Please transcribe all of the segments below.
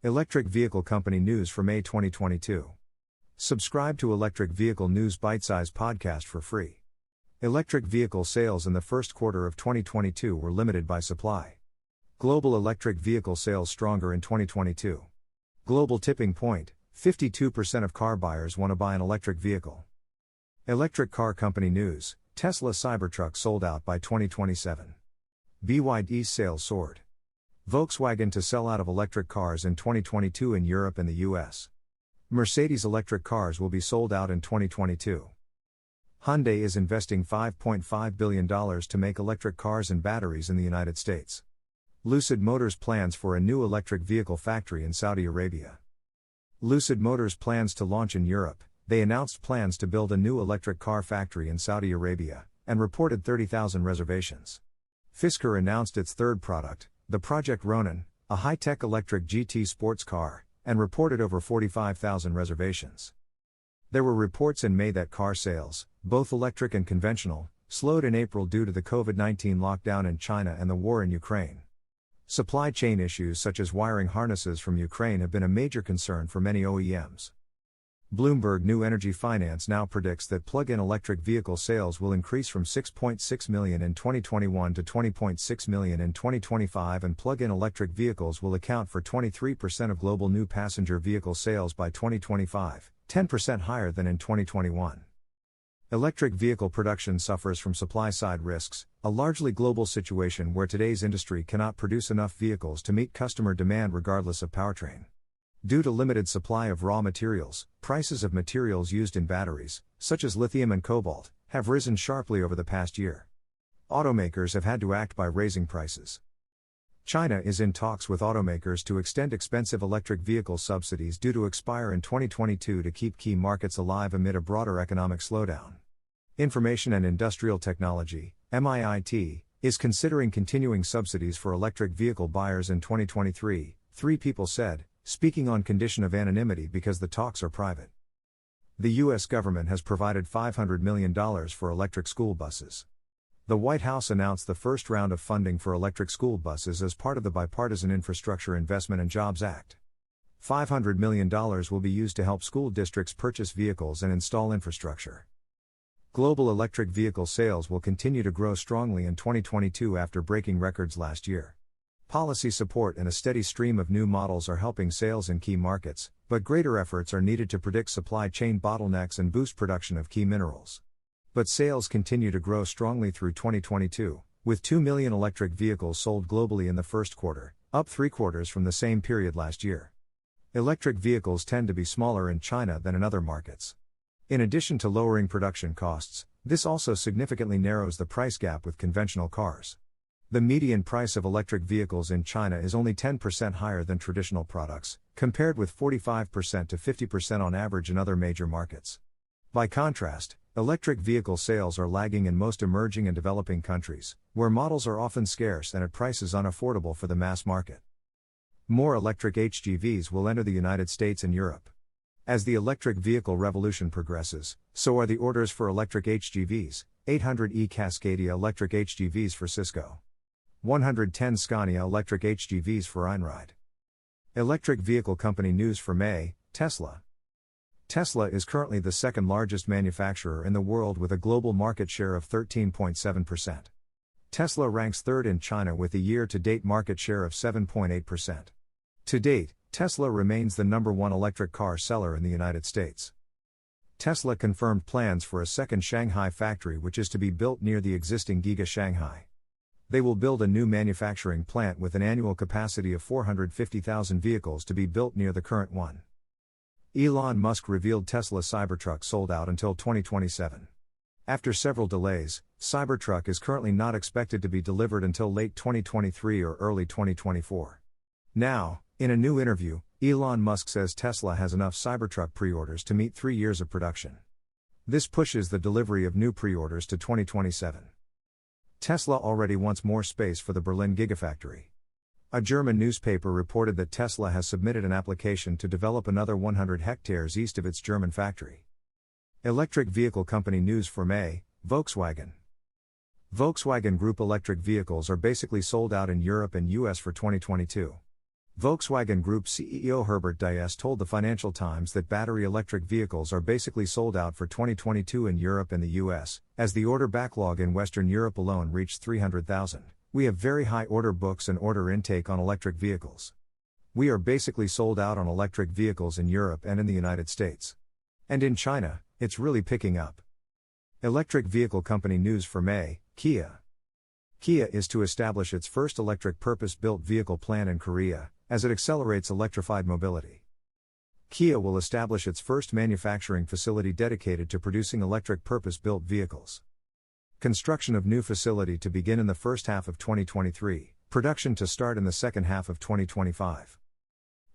Electric Vehicle Company News for May 2022. Subscribe to Electric Vehicle News Bitesize podcast for free. Electric vehicle sales in the first quarter of 2022 were limited by supply. Global electric vehicle sales stronger in 2022. Global tipping point, 52% of car buyers want to buy an electric vehicle. Electric car company news, Tesla Cybertruck sold out by 2027. BYD's sales soared. Volkswagen to sell out of electric cars in 2022 in Europe and the US. Mercedes electric cars will be sold out in 2022. Hyundai is investing $5.5 billion to make electric cars and batteries in the United States. Lucid Motors plans for a new electric vehicle factory in Saudi Arabia. Lucid Motors plans to launch in Europe. They announced plans to build a new electric car factory in Saudi Arabia, and reported 30,000 reservations. Fisker announced its third product, the Project Ronin, a high-tech electric GT sports car, and reported over 45,000 reservations. There were reports in May that car sales, both electric and conventional, slowed in April due to the COVID-19 lockdown in China and the war in Ukraine. Supply chain issues such as wiring harnesses from Ukraine have been a major concern for many OEMs. Bloomberg New Energy Finance now predicts that plug-in electric vehicle sales will increase from 6.6 million in 2021 to 20.6 million in 2025, and plug-in electric vehicles will account for 23% of global new passenger vehicle sales by 2025, 10% higher than in 2021. Electric vehicle production suffers from supply-side risks, a largely global situation where today's industry cannot produce enough vehicles to meet customer demand regardless of powertrain. Due to limited supply of raw materials, prices of materials used in batteries, such as lithium and cobalt, have risen sharply over the past year. Automakers have had to act by raising prices. China is in talks with automakers to extend expensive electric vehicle subsidies due to expire in 2022 to keep key markets alive amid a broader economic slowdown. Information and Industrial Technology, MIIT, is considering continuing subsidies for electric vehicle buyers in 2023, 3 people said, speaking on condition of anonymity because the talks are private. The U.S. government has provided $500 million for electric school buses. The White House announced the first round of funding for electric school buses as part of the Bipartisan Infrastructure Investment and Jobs Act. $500 million will be used to help school districts purchase vehicles and install infrastructure. Global electric vehicle sales will continue to grow strongly in 2022 after breaking records last year. Policy support and a steady stream of new models are helping sales in key markets, but greater efforts are needed to predict supply chain bottlenecks and boost production of key minerals. But sales continue to grow strongly through 2022, with 2 million electric vehicles sold globally in the first quarter, up 3/4 from the same period last year. Electric vehicles tend to be smaller in China than in other markets. In addition to lowering production costs, this also significantly narrows the price gap with conventional cars. The median price of electric vehicles in China is only 10% higher than traditional products, compared with 45% to 50% on average in other major markets. By contrast, electric vehicle sales are lagging in most emerging and developing countries, where models are often scarce and at prices unaffordable for the mass market. More electric HGVs will enter the United States and Europe. As the electric vehicle revolution progresses, so are the orders for electric HGVs, 800 e-Cascadia electric HGVs for Cisco. 110 Scania electric HGVs for Einride. Electric Vehicle Company News for May, Tesla. Tesla is currently the second largest manufacturer in the world with a global market share of 13.7%. Tesla ranks third in China with a year-to-date market share of 7.8%. To date, Tesla remains the number 1 electric car seller in the United States. Tesla confirmed plans for a second Shanghai factory which is to be built near the existing Giga Shanghai. They will build a new manufacturing plant with an annual capacity of 450,000 vehicles to be built near the current one. Elon Musk revealed Tesla Cybertruck sold out until 2027. After several delays, Cybertruck is currently not expected to be delivered until late 2023 or early 2024. Now, in a new interview, Elon Musk says Tesla has enough Cybertruck pre-orders to meet 3 years of production. This pushes the delivery of new pre-orders to 2027. Tesla already wants more space for the Berlin Gigafactory. A German newspaper reported that Tesla has submitted an application to develop another 100 hectares east of its German factory. Electric Vehicle Company News for May, Volkswagen. Volkswagen Group electric vehicles are basically sold out in Europe and US for 2022. Volkswagen Group CEO Herbert Diess told the Financial Times that battery electric vehicles are basically sold out for 2022 in Europe and the US, as the order backlog in Western Europe alone reached 300,000. We have very high order books and order intake on electric vehicles. We are basically sold out on electric vehicles in Europe and in the United States. And in China, it's really picking up. Electric vehicle company news for May, Kia. Kia is to establish its first electric purpose-built vehicle plant in Korea, as it accelerates electrified mobility. Kia will establish its first manufacturing facility dedicated to producing electric purpose-built vehicles. Construction of new facility to begin in the first half of 2023, production to start in the second half of 2025.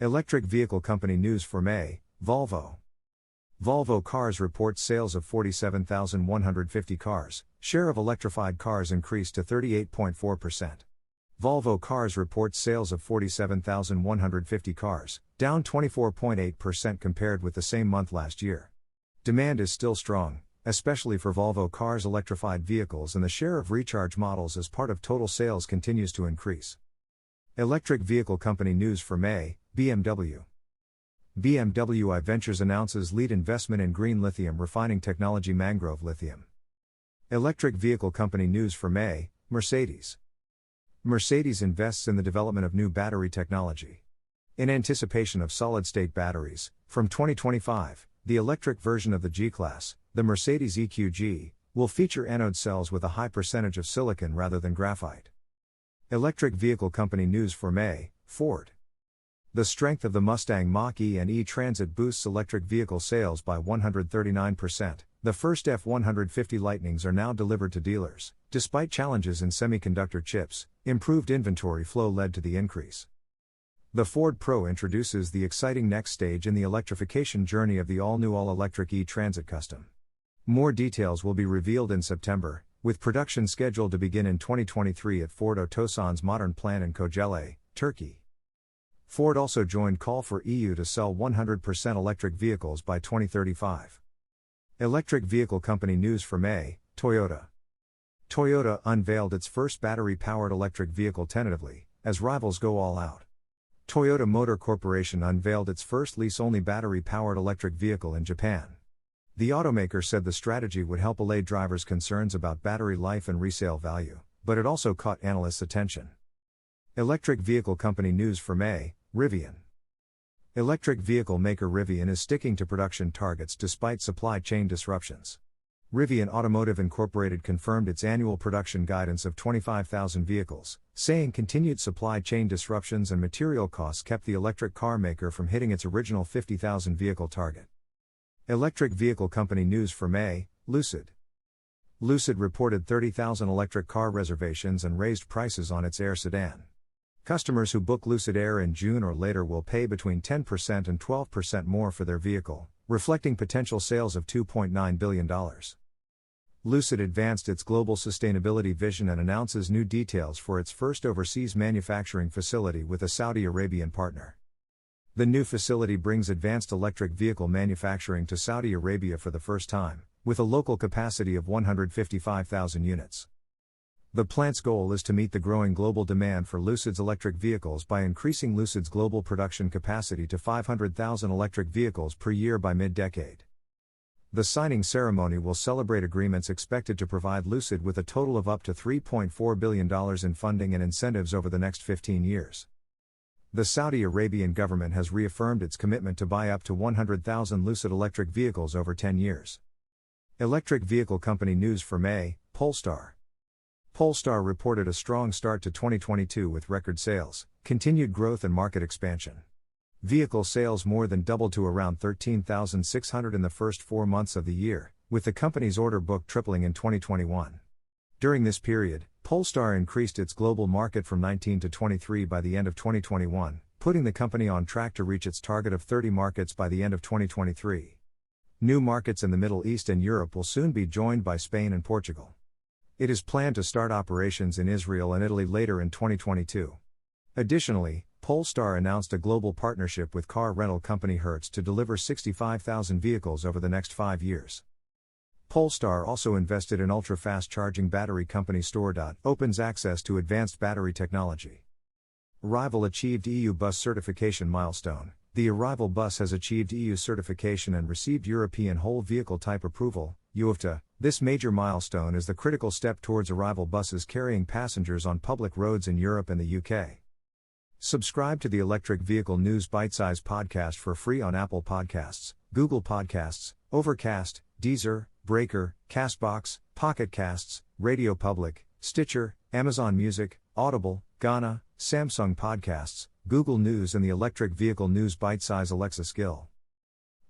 Electric vehicle company news for May, Volvo. Volvo Cars reports sales of 47,150 cars, share of electrified cars increased to 38.4%. Volvo Cars reports sales of 47,150 cars, down 24.8% compared with the same month last year. Demand is still strong, especially for Volvo Cars electrified vehicles, and the share of recharge models as part of total sales continues to increase. Electric vehicle company news for May, BMW. BMW I Ventures announces lead investment in green lithium refining technology Mangrove Lithium. Electric vehicle company news for May, Mercedes. Mercedes invests in the development of new battery technology. In anticipation of solid-state batteries, from 2025, the electric version of the G-Class, the Mercedes EQG, will feature anode cells with a high percentage of silicon rather than graphite. Electric vehicle company news for May, Ford. The strength of the Mustang Mach-E and E-Transit boosts electric vehicle sales by 139%. The first F-150 Lightnings are now delivered to dealers. Despite challenges in semiconductor chips, improved inventory flow led to the increase. The Ford Pro introduces the exciting next stage in the electrification journey of the all-new all-electric E-Transit Custom. More details will be revealed in September, with production scheduled to begin in 2023 at Ford Otosan's modern plant in Kocaeli, Turkey. Ford also joined call for EU to sell 100% electric vehicles by 2035. Electric vehicle company news for May, Toyota. Toyota unveiled its first battery-powered electric vehicle tentatively, as rivals go all out. Toyota Motor Corporation unveiled its first lease-only battery-powered electric vehicle in Japan. The automaker said the strategy would help allay drivers' concerns about battery life and resale value, but it also caught analysts' attention. Electric vehicle company news for May, Rivian. Electric vehicle maker Rivian is sticking to production targets despite supply chain disruptions. Rivian Automotive Incorporated confirmed its annual production guidance of 25,000 vehicles, saying continued supply chain disruptions and material costs kept the electric car maker from hitting its original 50,000 vehicle target. Electric vehicle company news for May, Lucid. Lucid reported 30,000 electric car reservations and raised prices on its Air sedan. Customers who book Lucid Air in June or later will pay between 10% and 12% more for their vehicle, reflecting potential sales of $2.9 billion. Lucid advanced its global sustainability vision and announces new details for its first overseas manufacturing facility with a Saudi Arabian partner. The new facility brings advanced electric vehicle manufacturing to Saudi Arabia for the first time, with a local capacity of 155,000 units. The plant's goal is to meet the growing global demand for Lucid's electric vehicles by increasing Lucid's global production capacity to 500,000 electric vehicles per year by mid-decade. The signing ceremony will celebrate agreements expected to provide Lucid with a total of up to $3.4 billion in funding and incentives over the next 15 years. The Saudi Arabian government has reaffirmed its commitment to buy up to 100,000 Lucid electric vehicles over 10 years. Electric vehicle company news for May, Polestar. Polestar reported a strong start to 2022 with record sales, continued growth and market expansion. Vehicle sales more than doubled to around 13,600 in the first 4 months of the year, with the company's order book tripling in 2021. During this period, Polestar increased its global market from 19 to 23 by the end of 2021, putting the company on track to reach its target of 30 markets by the end of 2023. New markets in the Middle East and Europe will soon be joined by Spain and Portugal. It is planned to start operations in Israel and Italy later in 2022. Additionally, Polestar announced a global partnership with car rental company Hertz to deliver 65,000 vehicles over the next 5 years. Polestar also invested in ultra-fast charging battery company Store. Opens access to advanced battery technology. Arrival achieved EU bus certification milestone. The Arrival bus has achieved EU certification and received European Whole Vehicle Type Approval, UVTA. This major milestone is the critical step towards Arrival buses carrying passengers on public roads in Europe and the UK. Subscribe to the Electric Vehicle News Bitesize podcast for free on Apple Podcasts, Google Podcasts, Overcast, Deezer, Breaker, Castbox, Pocket Casts, Radio Public, Stitcher, Amazon Music, Audible, Ghana, Samsung Podcasts, Google News and the Electric Vehicle News Bitesize Alexa skill.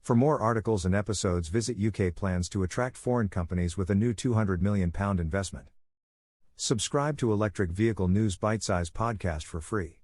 For more articles and episodes, visit UK plans to attract foreign companies with a new £200 million investment. Subscribe to Electric Vehicle News Bitesize podcast for free.